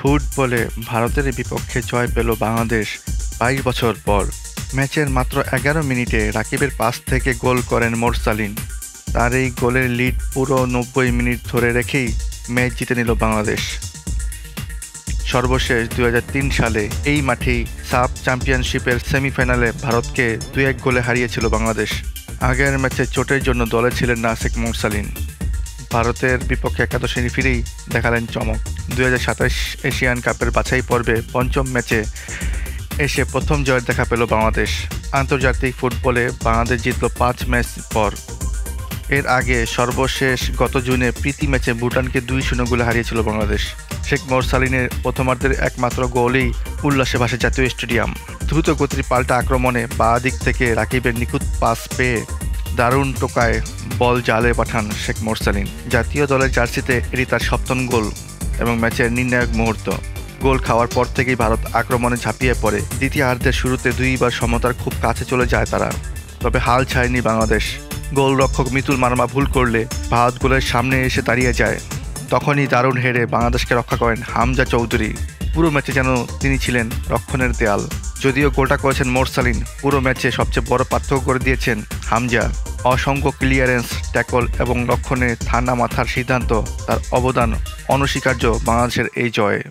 ফুটবলে ভারতের বিপক্ষে জয় পেল বাংলাদেশ ২২ বছর পর। ম্যাচের মাত্র ১১ মিনিটে রাকিবের পাস থেকে গোল করেন মোরসালিন। তার এই গোলের লিড পুরো ৯০ মিনিট ধরে রেখেই ম্যাচ জিতে নিল বাংলাদেশ। সর্বশেষ ২০০৩ সালে এই মাঠেই সাব চ্যাম্পিয়নশিপের সেমিফাইনালে ভারতকে ২-১ গোলে হারিয়েছিল বাংলাদেশ। আগের ম্যাচে চোটের জন্য দলে ছিলেন না শেখ মোরসালিন। ভারতের বিপক্ষে একাদশে ফিরেই দেখালেন চমক। ২০২৭ এশিয়ান কাপের বাছাই পর্বে পঞ্চম ম্যাচে এসে প্রথম জয়ের দেখা পেল বাংলাদেশ। আন্তর্জাতিক ফুটবলে বাংলাদেশ জিতল ৫ ম্যাচ পর। এর আগে সর্বশেষ গত জুনে প্রীতি ম্যাচে ভুটানকে ২-০ গোলে হারিয়েছিল বাংলাদেশ। শেখ মোরসালিনের প্রথমার্ধের একমাত্র গোলেই উল্লাসে ভাসে জাতীয় স্টেডিয়াম। দ্রুত গতির পাল্টা আক্রমণে বাঁ দিক থেকে রাকিবের নিখুঁত পাস পেয়ে দারুণ টোকায় বল জালে পাঠান শেখ মোরসালিন। জাতীয় দলের জার্সিতে এটি তার সপ্তম গোল এবং ম্যাচের নির্ণায়ক মুহূর্ত। গোল খাওয়ার পর থেকেই ভারত আক্রমণে ঝাঁপিয়ে পড়ে। দ্বিতীয়ার্ধের শুরুতে দুইবার সমতার খুব কাছে চলে যায় তারা, তবে হাল ছাড়েনি বাংলাদেশ। গোলরক্ষক মিতুল মার্মা ভুল করলে ভারত গোলের সামনে এসে দাঁড়িয়ে যায়। তখনই দারুণ হেডে বাংলাদেশকে রক্ষা করেন হামজা চৌধুরী। পুরো ম্যাচে যেন তিনি ছিলেন রক্ষণের দেয়াল। যদিও গোলটা করেছেন মোরসালিন, পুরো ম্যাচে সবচেয়ে বড় পার্থক্য করে দিয়েছেন হামজা। অসংখ্য ক্লিয়ারেন্স, ট্যাকল এবং লক্ষ্যণে ঠান্ডা মাথার সিদ্ধান্ত, তার অবদান অনস্বীকার্য বাংলাদেশের এই জয়ে।